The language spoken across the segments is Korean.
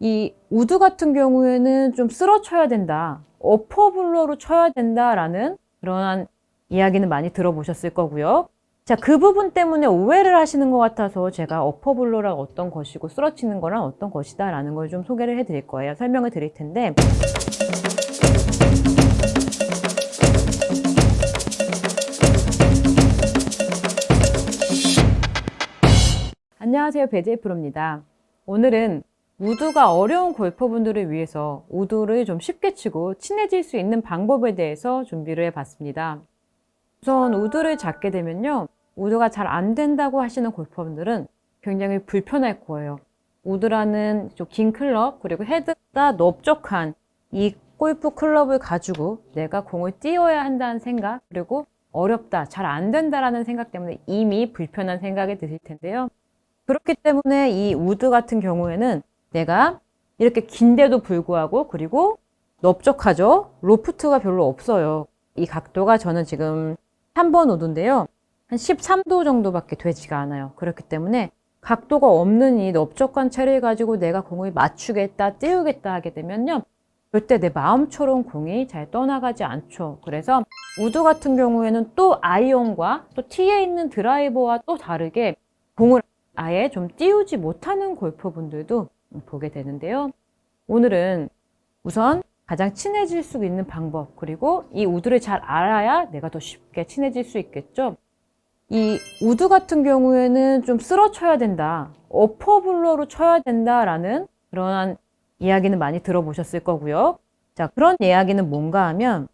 이 우드 같은 경우에는 좀 쓸어 쳐야 된다. 어퍼블러로 쳐야 된다라는 그런 이야기는 많이 들어보셨을 거고요. 자, 그 부분 때문에 오해를 하시는 것 같아서 제가 어퍼블러랑 어떤 것이고 쓰러치는 거랑 어떤 것이다라는 걸 좀 소개를 해드릴 거예요. 설명을 드릴 텐데. 안녕하세요, 배지혜 프로입니다. 오늘은 우드가 어려운 골퍼분들을 위해서 우드를 좀 쉽게 치고 친해질 수 있는 방법에 대해서 준비를 해봤습니다. 우선 우드를 잡게 되면요, 우드가 잘 안 된다고 하시는 골퍼분들은 굉장히 불편할 거예요. 우드라는 좀 긴 클럽, 그리고 헤드가 넓적한 이 골프 클럽을 가지고 내가 공을 띄워야 한다는 생각, 그리고 어렵다, 잘 안 된다라는 생각 때문에 이미 불편한 생각이 드실 텐데요. 그렇기 때문에 이 우드 같은 경우에는 내가 이렇게 긴데도 불구하고, 그리고 넓적하죠? 로프트가 별로 없어요. 이 각도가 저는 지금 3번 우드인데요. 한 13도 정도밖에 되지가 않아요. 그렇기 때문에 각도가 없는 이 넓적한 채를 가지고 내가 공을 맞추겠다, 띄우겠다 하게 되면요, 절대 내 마음처럼 공이 잘 떠나가지 않죠. 그래서 우드 같은 경우에는 또 아이언과 또 티에 있는 드라이버와 또 다르게 공을 아예 좀 띄우지 못하는 골퍼분들도 보게 되는데요. 오늘은 우선 가장 친해질 수 있는 방법, 그리고 이 우드를 잘 알아야 내가 더 쉽게 친해질 수 있겠죠. 이 우드 같은 경우에는 좀 쓸어 쳐야 된다, 어퍼블러로 쳐야 된다라는 그런 이야기는 많이 들어보셨을 거고요. 자, 그런 이야기는 뭔가 하면,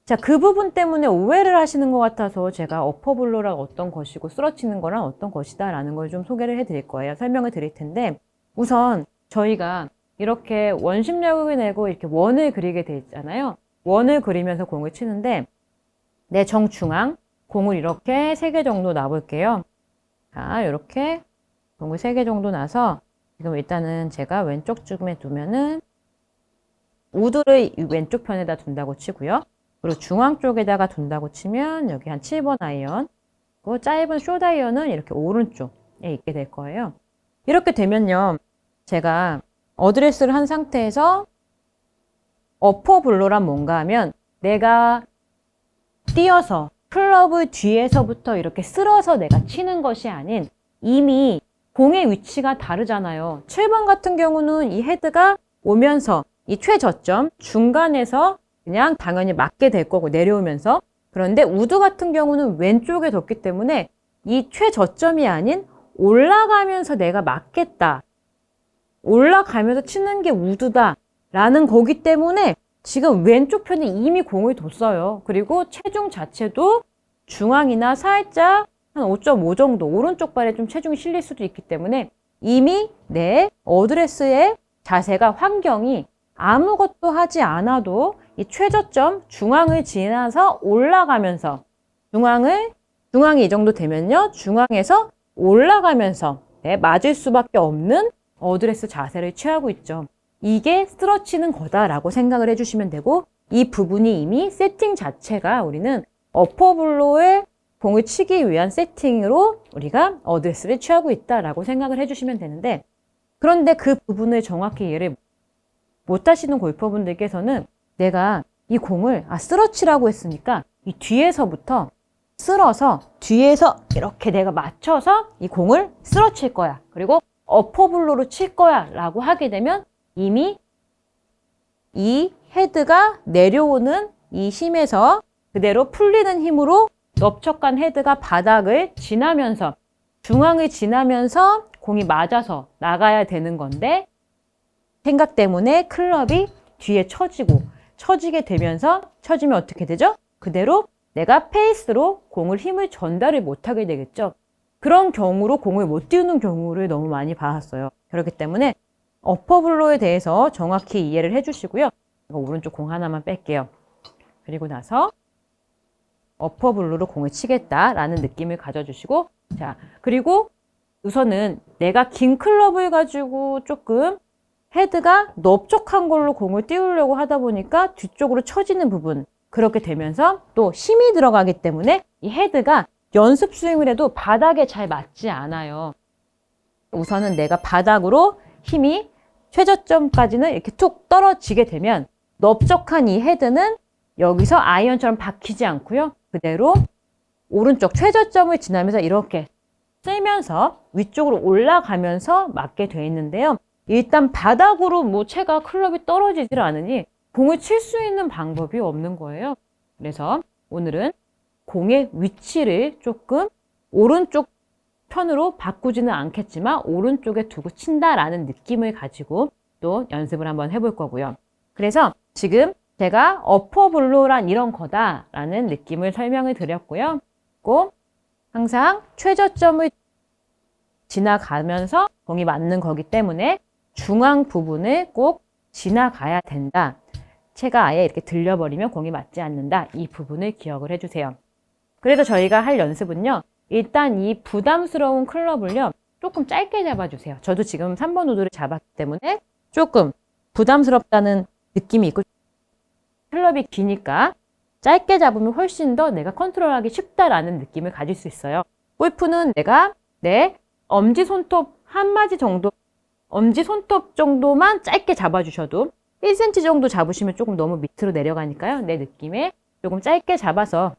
자, 그 부분 때문에 오해를 하시는 것 같아서 제가 어퍼블러랑 어떤 것이고 쓰러치는 거랑 어떤 것이다 라는 걸 좀 소개를 해드릴 거예요. 설명을 드릴 텐데, 우선 저희가 이렇게 원심력을 내고 이렇게 원을 그리게 돼 있잖아요. 원을 그리면서 공을 치는데, 내 정중앙 공을 이렇게 3개 정도 놔볼게요. 자, 이렇게 공을 3개 정도 놔서 지금 일단은 제가 왼쪽 쪽에 두면은 우드를 왼쪽 편에다 둔다고 치고요. 그리고 중앙 쪽에다가 둔다고 치면 여기 한 7번 아이언, 그리고 짧은 숏 아이언은 이렇게 오른쪽에 있게 될 거예요. 이렇게 되면요, 제가 어드레스를 한 상태에서 어퍼블러란 뭔가 하면 내가 뛰어서 클럽을 뒤에서부터 이렇게 쓸어서 내가 치는 것이 아닌, 이미 공의 위치가 다르잖아요. 7번 같은 경우는 이 헤드가 오면서 이 최저점 중간에서 그냥 당연히 맞게 될 거고 내려오면서, 그런데 우드 같은 경우는 왼쪽에 뒀기 때문에 이 최저점이 아닌 올라가면서 내가 맞겠다, 올라가면서 치는 게 우드다 라는 거기 때문에 지금 왼쪽 편에 이미 공을 뒀어요. 그리고 체중 자체도 중앙이나 살짝 한 5.5 정도 오른쪽 발에 좀 체중이 실릴 수도 있기 때문에 이미 내 어드레스의 자세가, 환경이 아무것도 하지 않아도 이 최저점 중앙을 지나서 올라가면서 중앙이 이 정도 되면요, 중앙에서 올라가면서 맞을 수밖에 없는 어드레스 자세를 취하고 있죠. 이게 쓰러치는 거다라고 생각을 해주시면 되고, 이 부분이 이미 세팅 자체가 우리는 어퍼블러에 공을 치기 위한 세팅으로 우리가 어드레스를 취하고 있다라고 생각을 해주시면 되는데, 그런데 그 부분을 정확히 이해를 못 하시는 골퍼분들께서는 내가 이 공을 쓰러치라고 했으니까 이 뒤에서부터 쓸어서 뒤에서 이렇게 내가 맞춰서 이 공을 쓰러칠 거야, 그리고 어퍼블러로 칠 거야 라고 하게 되면 이미 이 헤드가 내려오는 이 힘에서 그대로 풀리는 힘으로 넓적한 헤드가 바닥을 지나면서 중앙을 지나면서 공이 맞아서 나가야 되는 건데, 생각 때문에 클럽이 뒤에 처지게 되면서, 처지면 어떻게 되죠? 그대로 내가 페이스로 공을 힘을 전달을 못하게 되겠죠. 그런 경우로 공을 못 띄우는 경우를 너무 많이 봤어요. 그렇기 때문에 어퍼블러에 대해서 정확히 이해를 해주시고요. 오른쪽 공 하나만 뺄게요. 그리고 나서 어퍼블러로 공을 치겠다라는 느낌을 가져주시고, 자, 그리고 우선은 내가 긴 클럽을 가지고 조금 헤드가 넓적한 걸로 공을 띄우려고 하다 보니까 뒤쪽으로 처지는 부분, 그렇게 되면서 또 힘이 들어가기 때문에 이 헤드가 연습 스윙을 해도 바닥에 잘 맞지 않아요. 우선은 내가 바닥으로 힘이 최저점까지는 이렇게 툭 떨어지게 되면 넓적한 이 헤드는 여기서 아이언처럼 박히지 않고요. 그대로 오른쪽 최저점을 지나면서 이렇게 쓸면서 위쪽으로 올라가면서 맞게 돼 있는데요. 일단 바닥으로 뭐 채가 클럽이 떨어지질 않으니 공을 칠 수 있는 방법이 없는 거예요. 그래서 오늘은 공의 위치를 조금 오른쪽 편으로 바꾸지는 않겠지만 오른쪽에 두고 친다라는 느낌을 가지고 또 연습을 한번 해볼 거고요. 그래서 지금 제가 어퍼블로란 이런 거다라는 느낌을 설명을 드렸고요. 꼭 항상 최저점을 지나가면서 공이 맞는 거기 때문에 중앙 부분을 꼭 지나가야 된다. 채가 아예 이렇게 들려버리면 공이 맞지 않는다. 이 부분을 기억을 해주세요. 그래서 저희가 할 연습은요. 일단 이 부담스러운 클럽을요. 조금 짧게 잡아주세요. 저도 지금 3번 우드를 잡았기 때문에 조금 부담스럽다는 느낌이 있고 클럽이 기니까 짧게 잡으면 훨씬 더 내가 컨트롤하기 쉽다라는 느낌을 가질 수 있어요. 골프는 내가 내 엄지손톱 한 마디 정도, 엄지손톱 정도만 짧게 잡아주셔도 1cm 정도 잡으시면 조금 너무 밑으로 내려가니까요. 내 느낌에 조금 짧게 잡아서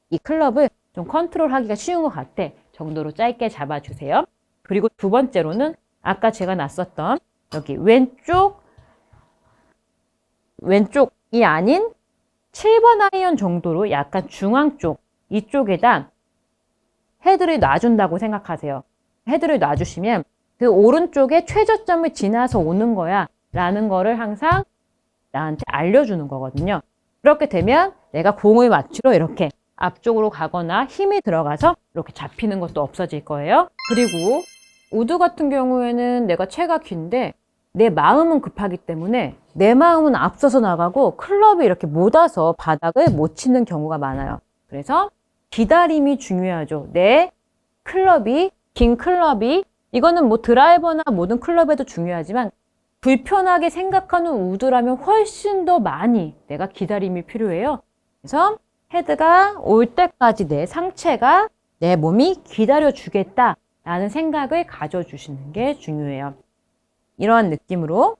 이 클럽을 좀 컨트롤하기가 쉬운 것 같아 정도로 짧게 잡아주세요. 그리고 두 번째로는 아까 제가 놨었던 여기 왼쪽이 아닌 7번 아이언 정도로 약간 중앙 쪽 이쪽에다 헤드를 놔준다고 생각하세요. 헤드를 놔주시면 그 오른쪽에 최저점을 지나서 오는 거야 라는 거를 항상 나한테 알려주는 거거든요. 그렇게 되면 내가 공을 맞추러 이렇게 앞쪽으로 가거나 힘이 들어가서 이렇게 잡히는 것도 없어질 거예요. 그리고 우드 같은 경우에는 내가 채가 긴데 내 마음은 급하기 때문에 내 마음은 앞서서 나가고 클럽이 이렇게 못 와서 바닥을 못 치는 경우가 많아요. 그래서 기다림이 중요하죠. 내 클럽이, 긴 클럽이, 이거는 뭐 드라이버나 모든 클럽에도 중요하지만 불편하게 생각하는 우드라면 훨씬 더 많이 내가 기다림이 필요해요. 그래서 헤드가 올 때까지 내 상체가 내 몸이 기다려주겠다라는 생각을 가져주시는 게 중요해요. 이러한 느낌으로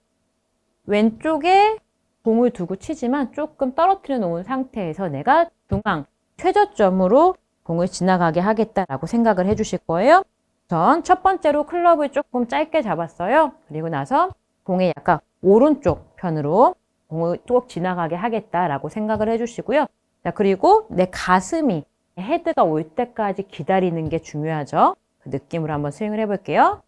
왼쪽에 공을 두고 치지만 조금 떨어뜨려 놓은 상태에서 내가 중앙 최저점으로 공을 지나가게 하겠다라고 생각을 해주실 거예요. 전 첫 번째로 클럽을 조금 짧게 잡았어요. 그리고 나서 공의 약간 오른쪽 편으로 공을 쭉 지나가게 하겠다라고 생각을 해주시고요. 자, 그리고 내 가슴이 헤드가 올 때까지 기다리는 게 중요하죠. 그 느낌으로 한번 스윙을 해볼게요.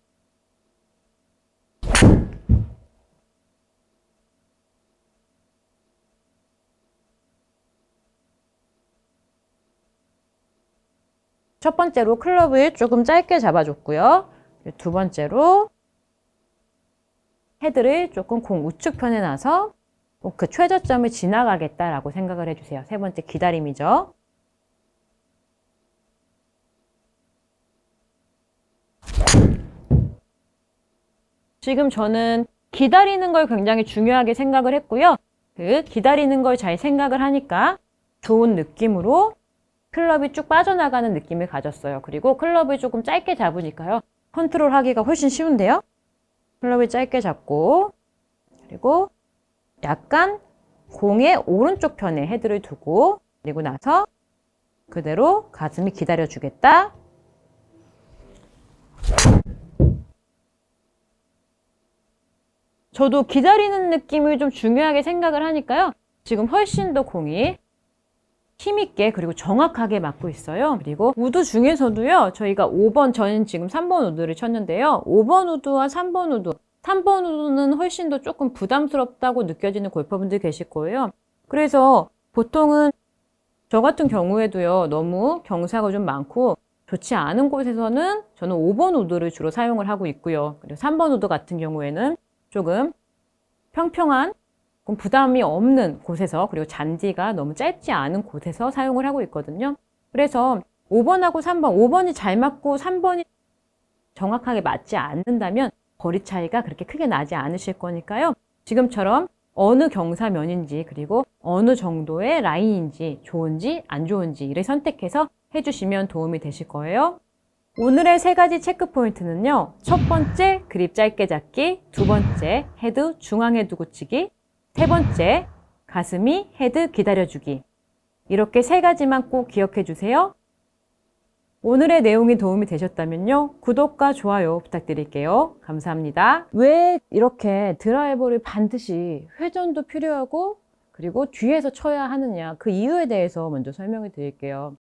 첫 번째로 클럽을 조금 짧게 잡아줬고요. 두 번째로 헤드를 조금 공 우측편에 놔서 그 최저점을 지나가겠다라고 생각을 해주세요. 세 번째 기다림이죠. 지금 저는 기다리는 걸 굉장히 중요하게 생각을 했고요. 그 기다리는 걸 잘 생각을 하니까 좋은 느낌으로 클럽이 쭉 빠져나가는 느낌을 가졌어요. 그리고 클럽을 조금 짧게 잡으니까요. 컨트롤하기가 훨씬 쉬운데요. 클럽을 짧게 잡고 그리고 약간 공의 오른쪽 편에 헤드를 두고 그리고 나서 그대로 가슴이 기다려주겠다. 저도 기다리는 느낌을 좀 중요하게 생각을 하니까요. 지금 훨씬 더 공이 힘있게 그리고 정확하게 맞고 있어요. 그리고 우드 중에서도요. 저희가 5번, 저는 지금 3번 우드를 쳤는데요. 5번 우드와 3번 우드. 3번 우드는 훨씬 더 조금 부담스럽다고 느껴지는 골퍼분들 계실 거예요. 그래서 보통은 저 같은 경우에도요. 너무 경사가 좀 많고 좋지 않은 곳에서는 저는 5번 우드를 주로 사용을 하고 있고요. 그리고 3번 우드 같은 경우에는 조금 평평한 부담이 없는 곳에서 그리고 잔디가 너무 짧지 않은 곳에서 사용을 하고 있거든요. 그래서 5번하고 3번, 5번이 잘 맞고 3번이 정확하게 맞지 않는다면 거리 차이가 그렇게 크게 나지 않으실 거니까요. 지금처럼 어느 경사면인지 그리고 어느 정도의 라인인지 좋은지 안 좋은지 이를 선택해서 해주시면 도움이 되실 거예요. 오늘의 세 가지 체크 포인트는요. 첫 번째, 그립 짧게 잡기. 두 번째, 헤드 중앙에 두고 치기. 세 번째, 가슴이 헤드 기다려주기. 이렇게 세 가지만 꼭 기억해 주세요. 오늘의 내용이 도움이 되셨다면요. 구독과 좋아요 부탁드릴게요. 감사합니다. 왜 이렇게 드라이버를 반드시 회전도 필요하고 그리고 뒤에서 쳐야 하느냐 그 이유에 대해서 먼저 설명해 드릴게요.